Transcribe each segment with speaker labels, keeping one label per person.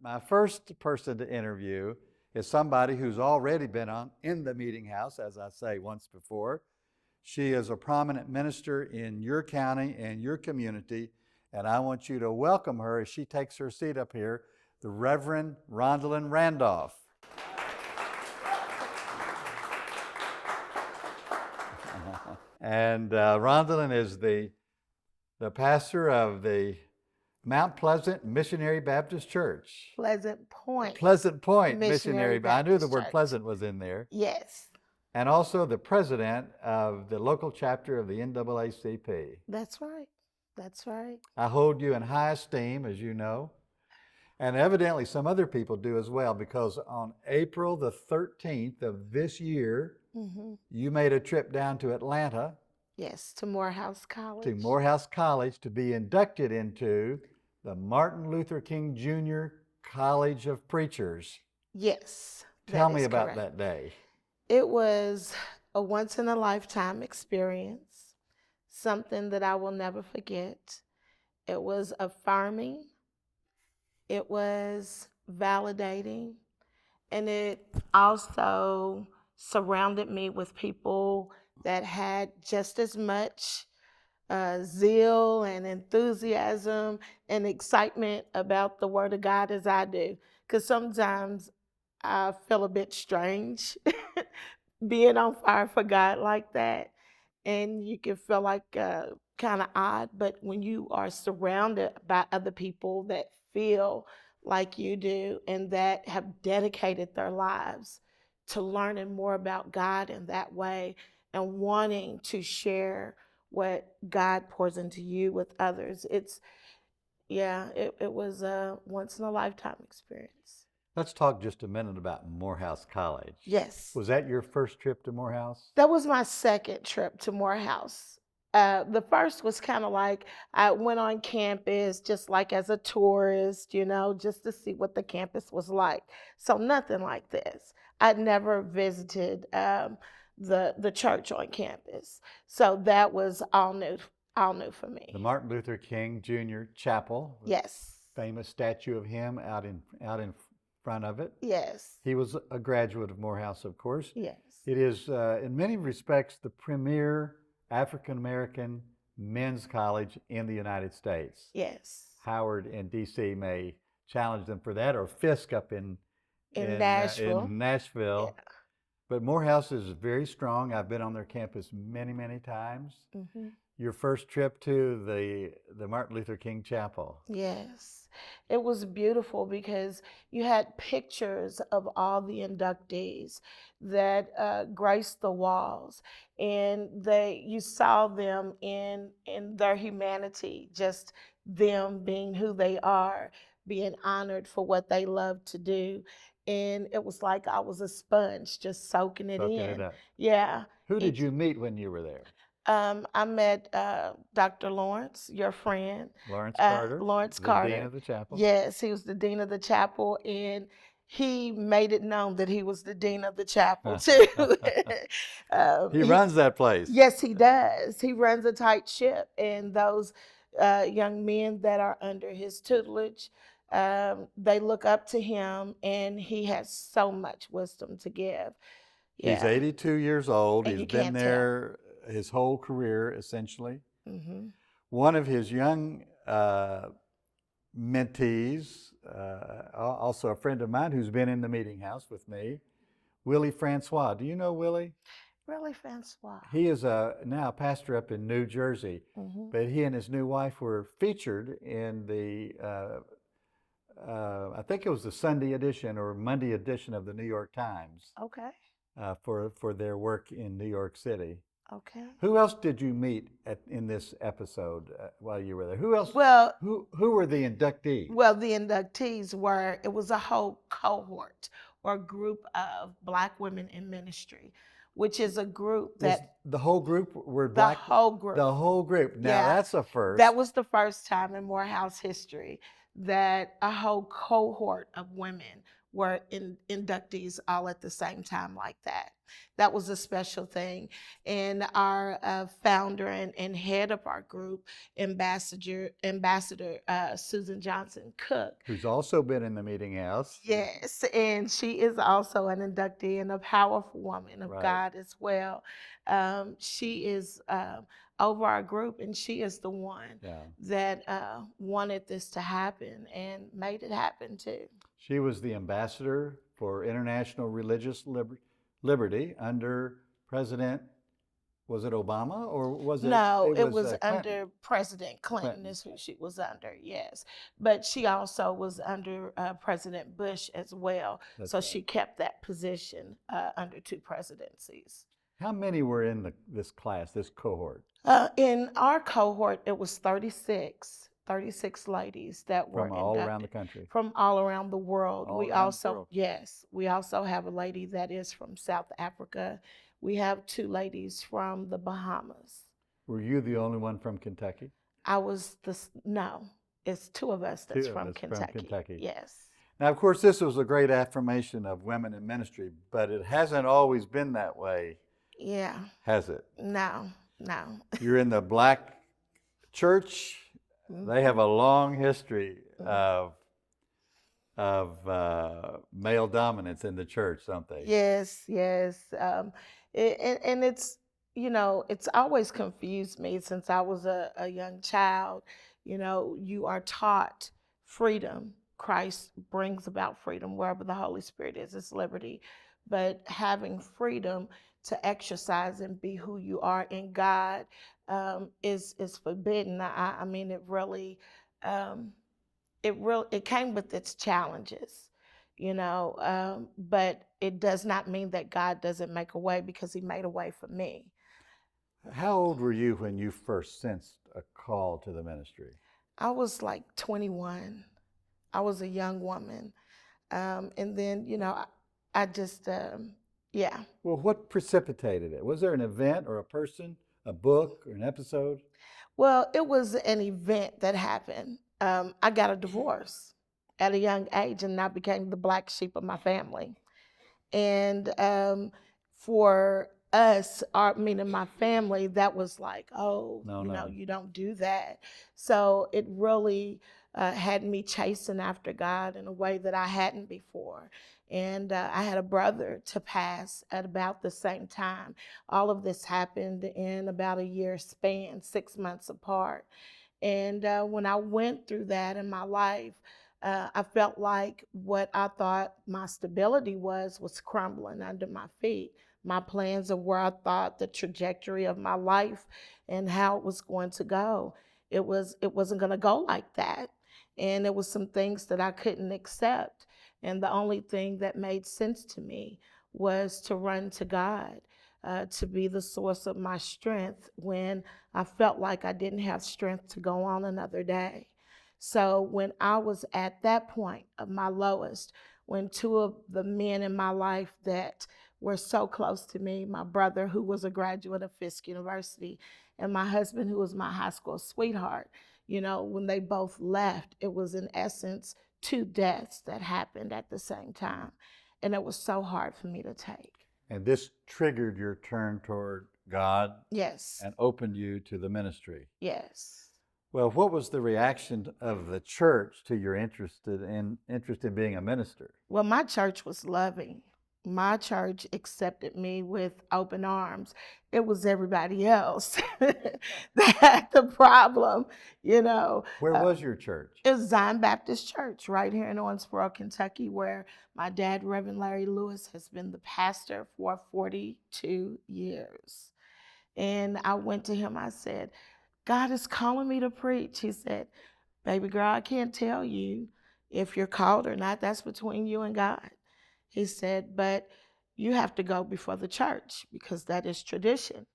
Speaker 1: My first person to interview is somebody who's already been in the meeting house, as I say once before. She is a prominent minister in your county and your community, and I want you to welcome her as she takes her seat up here, the Reverend Rhondalyn Randolph. And Rhondalyn is the pastor of the Mount Pleasant Missionary Baptist Church.
Speaker 2: Pleasant Point
Speaker 1: Missionary
Speaker 2: Baptist
Speaker 1: I knew the word
Speaker 2: Church.
Speaker 1: pleasant was in there.
Speaker 2: Yes.
Speaker 1: And also the president of the local chapter of the NAACP.
Speaker 2: That's right. That's right.
Speaker 1: I hold you in high esteem, as you know. And evidently some other people do as well, because on April the 13th of this year, you made a trip down to Atlanta.
Speaker 2: Yes, to Morehouse College.
Speaker 1: To Morehouse College to be inducted into the Martin Luther King Jr. College of Preachers.
Speaker 2: Yes.
Speaker 1: Tell me about that day.
Speaker 2: It was a once-in-a-lifetime experience, something that I will never forget. It was affirming, it was validating, and it also surrounded me with people that had just as much zeal and enthusiasm and excitement about the Word of God as I do. Because sometimes I feel a bit strange being on fire for God like that. And you can feel like kind of odd, but when you are surrounded by other people that feel like you do and that have dedicated their lives to learning more about God in that way and wanting to share what God pours into you with others, it was a once-in-a-lifetime experience.
Speaker 1: Let's talk just a minute about Morehouse College.
Speaker 2: Yes.
Speaker 1: Was that your first trip to Morehouse?
Speaker 2: That was my second trip to Morehouse. The first was kind of like I went on campus just like as a tourist, just to see what the campus was like. So nothing like this. I'd never visited the church on campus. So that was all new for me.
Speaker 1: The Martin Luther King Jr. Chapel.
Speaker 2: Yes.
Speaker 1: Famous statue of him out in front of it.
Speaker 2: Yes.
Speaker 1: He was a graduate of Morehouse, of course.
Speaker 2: Yes.
Speaker 1: It is, in many respects, the premier African-American men's college in the United States.
Speaker 2: Yes.
Speaker 1: Howard and D.C. may challenge them for that, or Fisk up in
Speaker 2: Nashville.
Speaker 1: Yeah. But Morehouse is very strong. I've been on their campus many, many times. Mm-hmm. Your first trip to the Martin Luther King Chapel.
Speaker 2: Yes. It was beautiful because you had pictures of all the inductees that graced the walls, and you saw them in their humanity, just them being who they are, being honored for what they love to do. And it was like I was a sponge, just soaking it in.
Speaker 1: Up.
Speaker 2: Yeah.
Speaker 1: Who did you meet when you were there?
Speaker 2: I met Dr. Lawrence, your friend.
Speaker 1: Lawrence Carter.
Speaker 2: The
Speaker 1: dean of the chapel.
Speaker 2: Yes, he was the dean of the chapel, and he made it known that he was the dean of the chapel too.
Speaker 1: He runs that place.
Speaker 2: Yes, he does. He runs a tight ship, and those young men that are under his tutelage, they look up to him, and he has so much wisdom to give. Yeah.
Speaker 1: He's 82 years old.
Speaker 2: And
Speaker 1: he's been there his whole career, essentially. Mm-hmm. One of his young mentees, also a friend of mine who's been in the meeting house with me, Willie Francois. Do you know Willie?
Speaker 2: Willie Francois.
Speaker 1: He is now a pastor up in New Jersey, but he and his new wife were featured in the, I think it was the Sunday edition or Monday edition of the New York Times.
Speaker 2: Okay.
Speaker 1: For their work in New York City.
Speaker 2: Okay.
Speaker 1: Who else did you meet in this episode while you were there? Who else?
Speaker 2: Well,
Speaker 1: who were the inductees?
Speaker 2: Well, the inductees it was a whole cohort or group of Black women in ministry, which is a group that...
Speaker 1: The whole group were Black?
Speaker 2: The whole group.
Speaker 1: The whole group. Now, that's a first.
Speaker 2: That was the first time in Morehouse history that a whole cohort of women were inductees all at the same time like that. That was a special thing. And our founder and head of our group, Ambassador Susan Johnson Cook.
Speaker 1: Who's also been in the meeting house.
Speaker 2: Yes, and she is also an inductee and a powerful woman of
Speaker 1: Right.
Speaker 2: God as well. She is over our group, and she is the one that wanted this to happen and made it happen too.
Speaker 1: She was the ambassador for international religious liberty under President, was it Obama or was it?
Speaker 2: No, it was
Speaker 1: Clinton.
Speaker 2: under President Clinton is who she was under, yes. But she also was under President Bush as well.
Speaker 1: That's
Speaker 2: so
Speaker 1: right.
Speaker 2: She kept that position under 2 presidencies.
Speaker 1: How many were in this class, this cohort?
Speaker 2: In our cohort, it was 36 ladies that were
Speaker 1: From all
Speaker 2: inducted.
Speaker 1: around the country?
Speaker 2: From all around the world.
Speaker 1: All
Speaker 2: We
Speaker 1: around
Speaker 2: also,
Speaker 1: the world.
Speaker 2: yes, we also have a lady that is from South Africa. We have 2 ladies from the Bahamas.
Speaker 1: Were you the only one from Kentucky?
Speaker 2: No, it's 2 of us that's from Kentucky. Yes.
Speaker 1: Now, of course, this was a great affirmation of women in ministry, but it hasn't always been that way.
Speaker 2: Yeah.
Speaker 1: Has it?
Speaker 2: No.
Speaker 1: You're in the Black church. They have a long history of male dominance in the church, don't they?
Speaker 2: Yes. And it's, it's always confused me since I was a young child. You are taught freedom. Christ brings about freedom. Wherever the Holy Spirit is, it's liberty. But having freedom to exercise and be who you are in God is forbidden. I mean, it really came with its challenges, but it does not mean that God doesn't make a way, because he made a way for me.
Speaker 1: How old were you when you first sensed a call to the ministry?
Speaker 2: I was like 21. I was a young woman. And then, I just, yeah.
Speaker 1: Well, what precipitated it? Was there an event or a person, a book or an episode?
Speaker 2: Well, it was an event that happened. I got a divorce at a young age, and I became the black sheep of my family. And for us, meaning my family, that was like, you don't do that. So it really had me chasing after God in a way that I hadn't before. And I had a brother to pass at about the same time. All of this happened in about a year span, 6 months apart. And when I went through that in my life, I felt like what I thought my stability was crumbling under my feet. My plans of where I thought the trajectory of my life and how it was going to go, it wasn't going to go like that. And there was some things that I couldn't accept. And the only thing that made sense to me was to run to God, to be the source of my strength when I felt like I didn't have strength to go on another day. So when I was at that point of my lowest, when 2 of the men in my life that were so close to me, my brother, who was a graduate of Fisk University, and my husband, who was my high school sweetheart, when they both left, it was in essence 2 deaths that happened at the same time. And it was so hard for me to take.
Speaker 1: And this triggered your turn toward God?
Speaker 2: Yes.
Speaker 1: And opened you to the ministry?
Speaker 2: Yes.
Speaker 1: Well, what was the reaction of the church to your interest in being a minister?
Speaker 2: Well, my church was loving. My church accepted me with open arms. It was everybody else that had the problem,
Speaker 1: Where was your church?
Speaker 2: It was Zion Baptist Church right here in Owensboro, Kentucky, where my dad, Reverend Larry Lewis, has been the pastor for 42 years. And I went to him, I said, God is calling me to preach. He said, baby girl, I can't tell you if you're called or not. That's between you and God. He said, but you have to go before the church because that is tradition,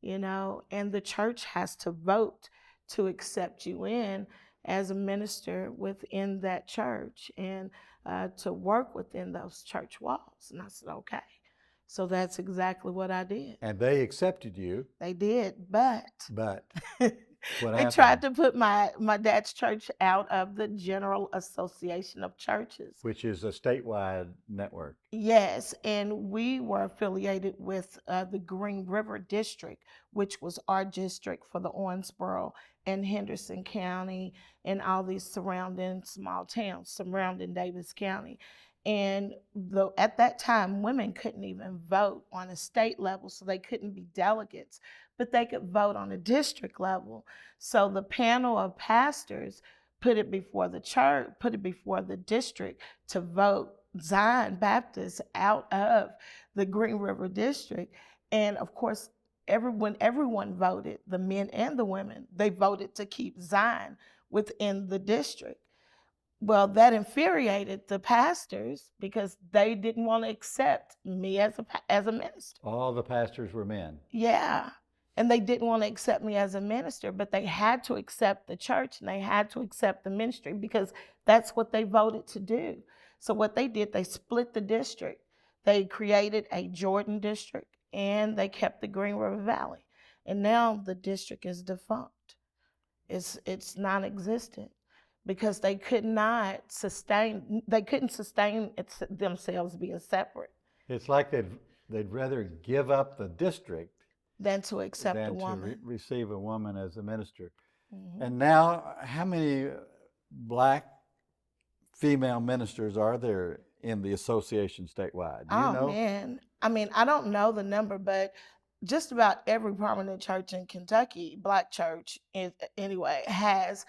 Speaker 2: and the church has to vote to accept you in as a minister within that church and to work within those church walls. And I said, okay. So that's exactly what I did.
Speaker 1: And they accepted you.
Speaker 2: They did, but
Speaker 1: What
Speaker 2: They
Speaker 1: happened?
Speaker 2: tried to put my dad's church out of the General Association of Churches.
Speaker 1: Which is a statewide network.
Speaker 2: Yes, and we were affiliated with the Green River District, which was our district for the Owensboro and Henderson County and all these surrounding small towns surrounding Daviess County. And at that time, women couldn't even vote on a state level, so they couldn't be delegates, but they could vote on a district level. So the panel of pastors put it before the church, put it before the district to vote Zion Baptist out of the Green River District. And of course, everyone voted, the men and the women, they voted to keep Zion within the district. Well, that infuriated the pastors because they didn't want to accept me as a minister.
Speaker 1: All the pastors were men.
Speaker 2: Yeah. And they didn't want to accept me as a minister, but they had to accept the church and they had to accept the ministry because that's what they voted to do. So what they did, they split the district. They created a Jordan district and they kept the Green River Valley. And now the district is defunct. It's non-existent because they couldn't sustain themselves being separate.
Speaker 1: It's like they'd rather give up the district
Speaker 2: than to accept
Speaker 1: than
Speaker 2: a woman.
Speaker 1: to receive a woman as a minister.
Speaker 2: Mm-hmm.
Speaker 1: And now, how many black female ministers are there in the association statewide? Do you know?
Speaker 2: Man. I mean, I don't know the number, but just about every prominent church in Kentucky, black church anyway, has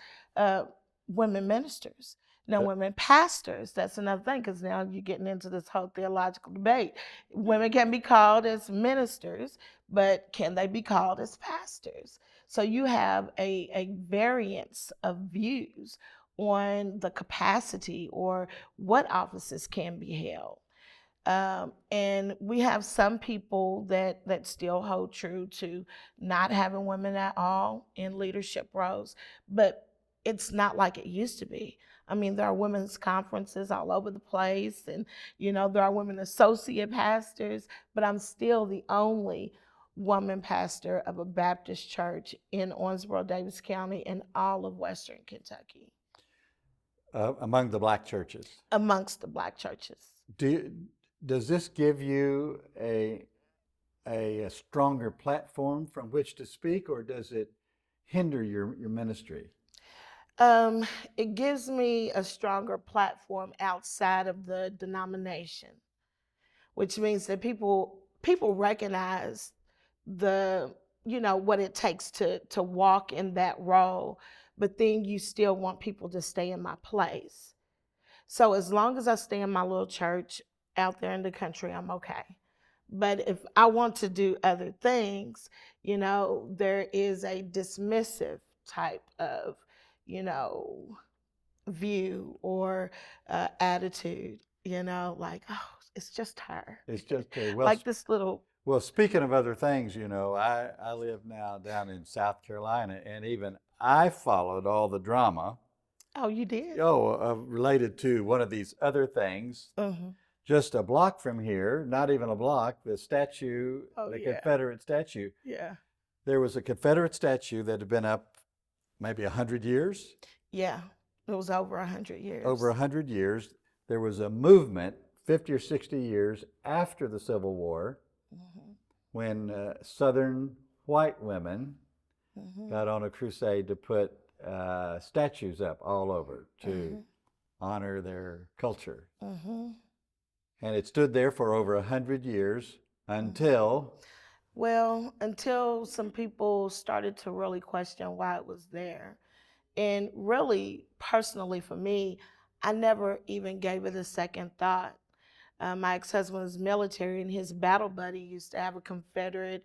Speaker 2: women ministers. Now, women pastors, that's another thing, because now you're getting into this whole theological debate. Women can be called as ministers, but can they be called as pastors? So you have a variance of views on the capacity or what offices can be held. And we have some people that still hold true to not having women at all in leadership roles, but it's not like it used to be. I mean, there are women's conferences all over the place, and there are women associate pastors, but I'm still the only woman pastor of a Baptist church in Owensboro, Daviess County, and all of Western Kentucky.
Speaker 1: Among the black churches?
Speaker 2: Amongst the black churches.
Speaker 1: Does this give you a stronger platform from which to speak, or does it hinder your ministry?
Speaker 2: It gives me a stronger platform outside of the denomination, which means that people recognize what it takes to walk in that role, but then you still want people to stay in my place. So as long as I stay in my little church out there in the country, I'm okay. But if I want to do other things, there is a dismissive type of, view or attitude, like, oh, it's just her.
Speaker 1: It's just her. Well,
Speaker 2: like this little.
Speaker 1: Well, speaking of other things, I live now down in South Carolina, and even I followed all the drama.
Speaker 2: Oh, you did?
Speaker 1: Related to one of these other things.
Speaker 2: Mm-hmm.
Speaker 1: Just a block from here, not even a block, the statue, Confederate statue.
Speaker 2: Yeah.
Speaker 1: There was a Confederate statue that had been up maybe 100 years.
Speaker 2: Yeah, it was over 100 years.
Speaker 1: Over 100 years. There was a movement 50 or 60 years after the Civil War, mm-hmm. when Southern white women mm-hmm. got on a crusade to put statues up all over to mm-hmm. honor their culture. Mm-hmm. And it stood there for over 100 years until...
Speaker 2: until some people started to really question why it was there. And really, personally for me, I never even gave it a second thought. My ex-husband was military, and his battle buddy used to have a Confederate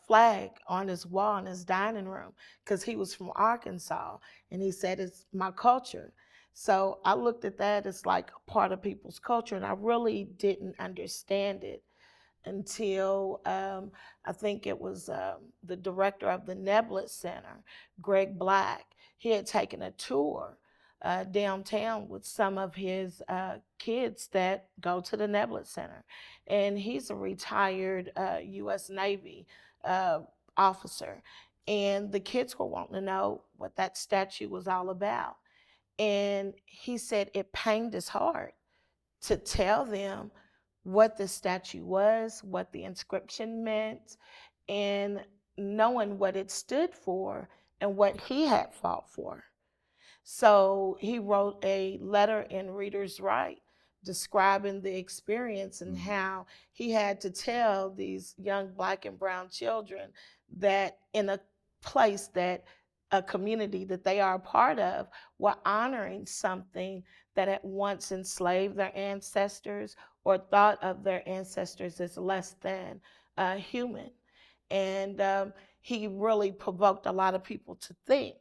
Speaker 2: flag on his wall in his dining room because he was from Arkansas, and he said, it's my culture. So I looked at that as like a part of people's culture, and I really didn't understand it until I think it was the director of the Neblett Center, Greg Black. He had taken a tour downtown with some of his kids that go to the Neblett Center. And he's a retired U.S. Navy officer. and the kids were wanting to know what that statute was all about. And he said it pained his heart to tell them what the statute was, what the inscription meant, and knowing what it stood for and what he had fought for. So he wrote a letter in Reader's Right describing the experience and how he had to tell these young Black and brown children that in a place that a community that they are a part of were honoring something that had once enslaved their ancestors or thought of their ancestors as less than human. And he really provoked a lot of people to think.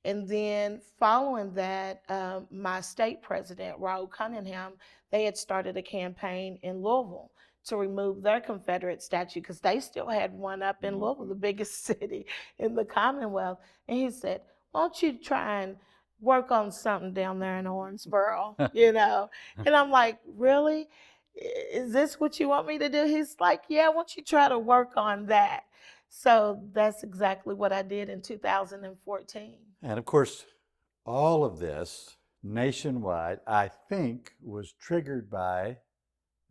Speaker 2: And then following that, my state president, Raul Cunningham, they had started a campaign in Louisville to remove their Confederate statue because they still had one up in Louisville, the biggest city in the Commonwealth. And he said, why don't you try and work on something down there in Owensboro, you know? And I'm like, really? Is this what you want me to do? He's like, yeah, why don't you try to work on that? So that's exactly what I did in 2014.
Speaker 1: And of course, all of this nationwide, I think, was triggered by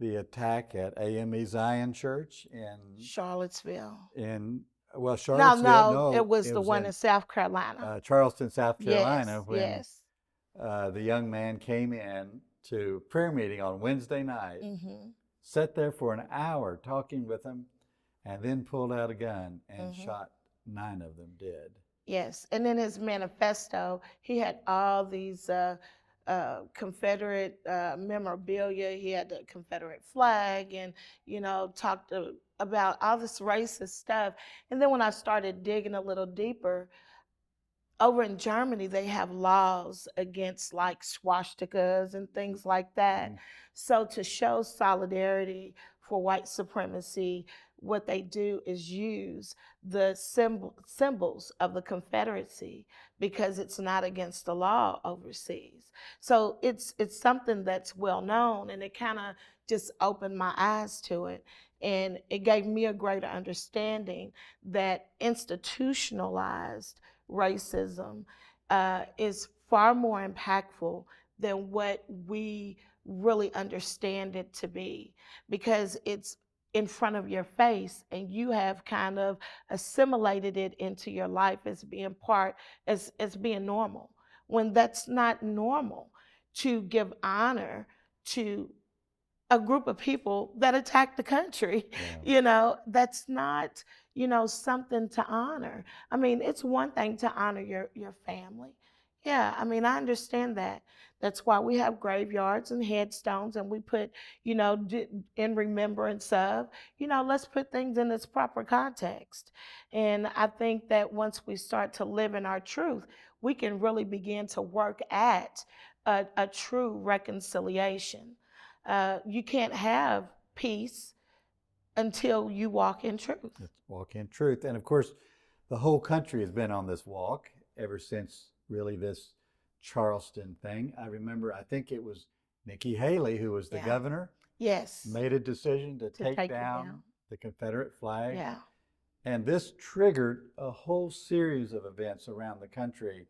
Speaker 1: the attack at AME Zion Church in
Speaker 2: Charlottesville.
Speaker 1: Charlottesville.
Speaker 2: No, it was the one in South Carolina.
Speaker 1: Charleston, South Carolina,
Speaker 2: Yes,
Speaker 1: when
Speaker 2: yes.
Speaker 1: The young man came in to prayer meeting on Wednesday night, sat there for an hour talking with them, and then pulled out a gun and shot 9 of them dead.
Speaker 2: Yes, and in his manifesto, he had all these Confederate memorabilia. He had the Confederate flag and, talked about all this racist stuff. And then when I started digging a little deeper, over in Germany, they have laws against like swastikas and things like that. So to show solidarity for white supremacy, what they do is use the symbols of the Confederacy because it's not against the law overseas. So it's something that's well known, and it kind of just opened my eyes to it. And it gave me a greater understanding that institutionalized racism is far more impactful than what we really understand it to be, because it's in front of your face and you have kind of assimilated it into your life as being as being normal, when that's not normal to give honor to a group of people that attacked the country. That's not, something to honor. I mean, it's one thing to honor your family. Yeah, I mean, I understand that. That's why we have graveyards and headstones, and we put, in remembrance of, let's put things in its proper context. And I think that once we start to live in our truth, we can really begin to work at a true reconciliation. You can't have peace until you walk in truth.
Speaker 1: Walk in truth. And of course, the whole country has been on this walk ever since really this Charleston thing. I remember, I think it was Nikki Haley, who was the governor.
Speaker 2: Yes.
Speaker 1: Made a decision to take down the Confederate flag.
Speaker 2: Yeah.
Speaker 1: And this triggered a whole series of events around the country.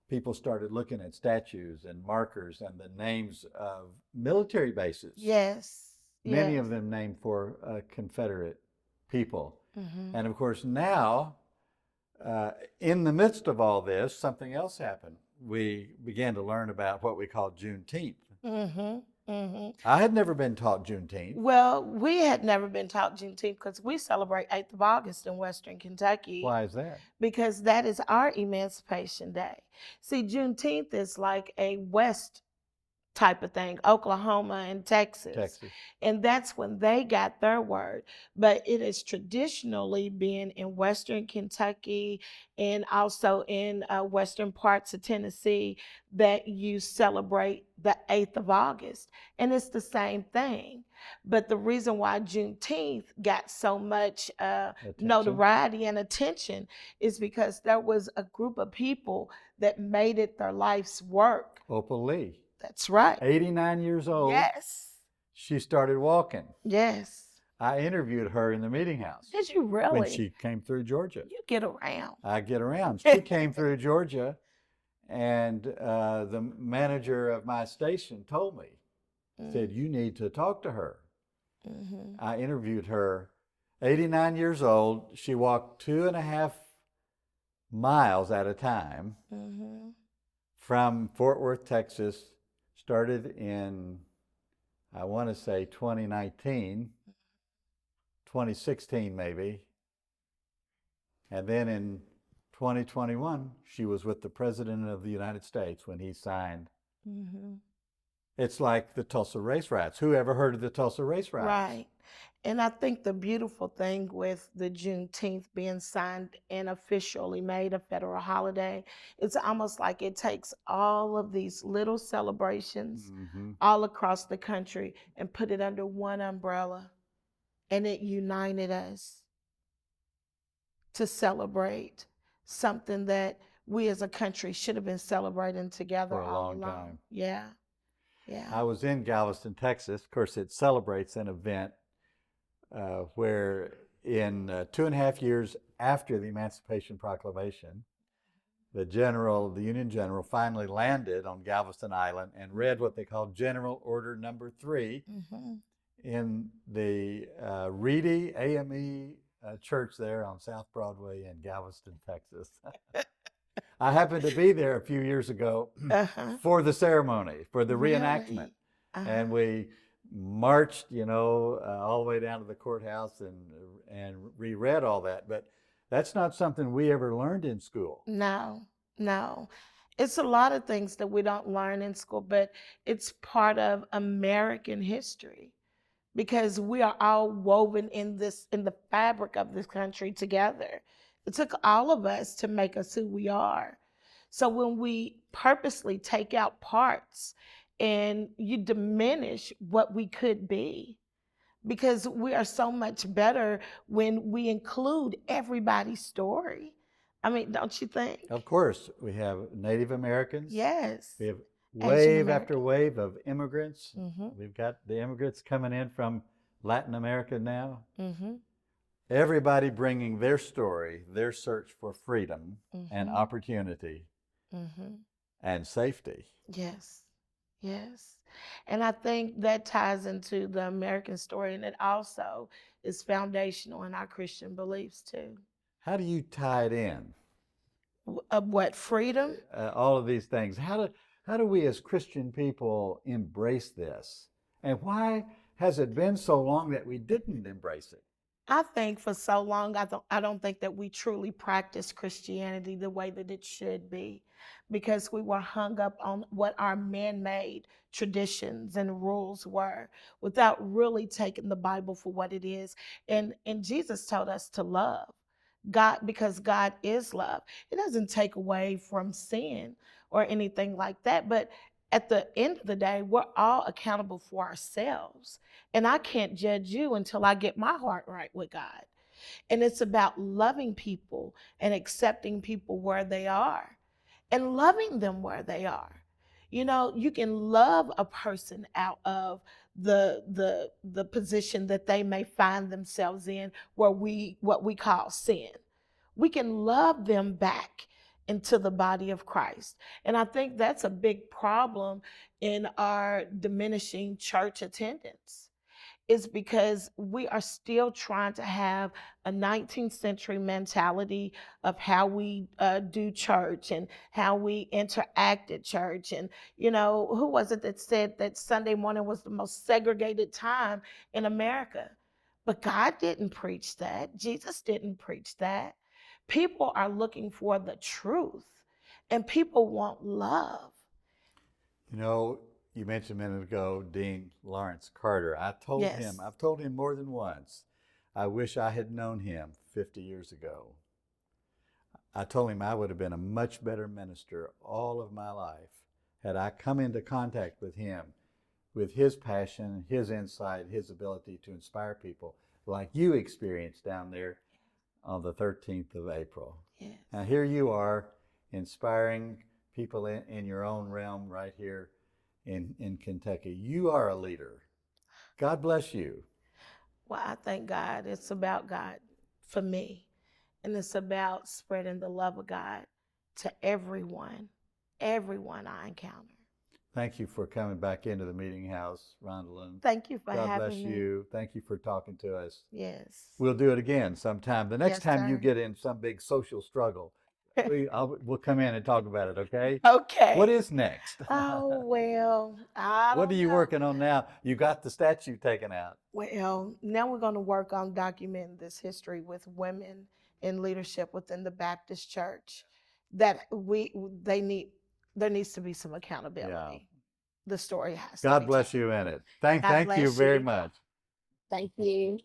Speaker 1: People started looking at statues and markers and the names of military bases.
Speaker 2: Yes.
Speaker 1: Many of them named for Confederate people. And of course now, in the midst of all this, something else happened. We began to learn about what we call Juneteenth. I had never been taught Juneteenth.
Speaker 2: Well, we had never been taught Juneteenth because we celebrate 8th of August in Western Kentucky.
Speaker 1: Why is that?
Speaker 2: Because that is our Emancipation Day. See, Juneteenth is like a West type of thing, Oklahoma and Texas. And that's when they got their word. But it has traditionally been in Western Kentucky and also in western parts of Tennessee that you celebrate the 8th of August. And it's the same thing. But the reason why Juneteenth got so much notoriety and attention is because there was a group of people that made it their life's work.
Speaker 1: Opal Lee.
Speaker 2: That's right.
Speaker 1: 89 years old.
Speaker 2: Yes.
Speaker 1: She started walking.
Speaker 2: Yes.
Speaker 1: I interviewed her in the Meetinghouse
Speaker 2: Did you
Speaker 1: when
Speaker 2: really?
Speaker 1: she came through Georgia.
Speaker 2: You get around.
Speaker 1: I get around. She came through Georgia, and the manager of my station told me, said, you need to talk to her.
Speaker 2: Mm-hmm.
Speaker 1: I interviewed her, 89 years old. She walked 2.5 miles at a time
Speaker 2: Mm-hmm.
Speaker 1: from Fort Worth, Texas, started in, I want to say 2019, 2016 maybe. And then in 2021, she was with the President of the United States when he signed.
Speaker 2: Mm-hmm.
Speaker 1: It's like the Tulsa Race Riots. Who ever heard of the Tulsa Race Riots?
Speaker 2: Right. And I think the beautiful thing with the Juneteenth being signed and officially made a federal holiday, it's almost like it takes all of these little celebrations
Speaker 1: Mm-hmm.
Speaker 2: all across the country and put it under one umbrella, and it united us to celebrate something that we as a country should have been celebrating together
Speaker 1: For a
Speaker 2: all
Speaker 1: long
Speaker 2: along.
Speaker 1: time.
Speaker 2: Yeah. Yeah.
Speaker 1: I was in Galveston, Texas. Of course, it celebrates an event where in 2.5 years after the Emancipation Proclamation, the Union General finally landed on Galveston Island and read what they called General Order Number 3
Speaker 2: Mm-hmm.
Speaker 1: in the Reedy AME church there on South Broadway in Galveston, Texas. I happened to be there a few years ago for the ceremony, for the reenactment.
Speaker 2: Really?
Speaker 1: And we marched, all the way down to the courthouse and reread all that. But that's not something we ever learned in school.
Speaker 2: No, no. It's a lot of things that we don't learn in school, but it's part of American history because we are all woven in the fabric of this country together. It took all of us to make us who we are. So when we purposely take out parts and you diminish what we could be, because we are so much better when we include everybody's story. I mean, don't you think?
Speaker 1: Of course, we have Native Americans.
Speaker 2: Yes.
Speaker 1: We have
Speaker 2: Asian
Speaker 1: wave after
Speaker 2: American.
Speaker 1: wave of immigrants.
Speaker 2: Mm-hmm.
Speaker 1: We've got the immigrants coming in from Latin America now.
Speaker 2: Mm-hmm.
Speaker 1: Everybody bringing their story, their search for freedom and
Speaker 2: Mm-hmm.
Speaker 1: opportunity
Speaker 2: Mm-hmm.
Speaker 1: and safety.
Speaker 2: Yes. Yes. And I think that ties into the American story, and it also is foundational in our Christian beliefs too.
Speaker 1: How do you tie it in?
Speaker 2: Of what? Freedom?
Speaker 1: All of these things. How do we as Christian people embrace this? And why has it been so long that we didn't embrace it?
Speaker 2: I think for so long, I don't think that we truly practice Christianity the way that it should be, because we were hung up on what our man-made traditions and rules were without really taking the Bible for what it is. And Jesus told us to love God because God is love. It doesn't take away from sin or anything like that, but at the end of the day, we're all accountable for ourselves. And I can't judge you until I get my heart right with God. And it's about loving people and accepting people where they are and loving them where they are. You know, you can love a person out of the position that they may find themselves in, where what we call sin. We can love them back into the body of Christ. And I think that's a big problem in our diminishing church attendance, is because we are still trying to have a 19th century mentality of how we do church and how we interact at church. And, who was it that said that Sunday morning was the most segregated time in America? But God didn't preach that. Jesus didn't preach that. People are looking for the truth, and people want love.
Speaker 1: You mentioned a minute ago, Dean Lawrence Carter. I've told him more than once, I wish I had known him 50 years ago. I told him I would have been a much better minister all of my life had I come into contact with him, with his passion, his insight, his ability to inspire people like you experienced down there on the 13th of April.
Speaker 2: Yes.
Speaker 1: Now here you are, inspiring people in your own realm right here in Kentucky. You are a leader. God bless you.
Speaker 2: Well, I thank God. It's about God for me. And it's about spreading the love of God to everyone I encounter.
Speaker 1: Thank you for coming back into the meeting house, Rhondalyn.
Speaker 2: Thank you for
Speaker 1: God
Speaker 2: having
Speaker 1: bless
Speaker 2: me.
Speaker 1: you. Thank you for talking to us.
Speaker 2: Yes.
Speaker 1: We'll do it again sometime. The next
Speaker 2: Yes,
Speaker 1: time you
Speaker 2: sir.
Speaker 1: get in some big social struggle, we'll come in and talk about it, okay?
Speaker 2: Okay.
Speaker 1: What is next?
Speaker 2: Oh, well, I
Speaker 1: What are
Speaker 2: don't
Speaker 1: you
Speaker 2: know.
Speaker 1: working on now? You got the statute taken out.
Speaker 2: Well, now we're going to work on documenting this history with women in leadership within the Baptist church. That there needs to be some accountability.
Speaker 1: Yeah.
Speaker 2: The story has to
Speaker 1: God
Speaker 2: be
Speaker 1: bless
Speaker 2: told.
Speaker 1: you in it.
Speaker 2: God
Speaker 1: Thank you
Speaker 2: bless
Speaker 1: very
Speaker 2: you.
Speaker 1: much.
Speaker 2: Thank you.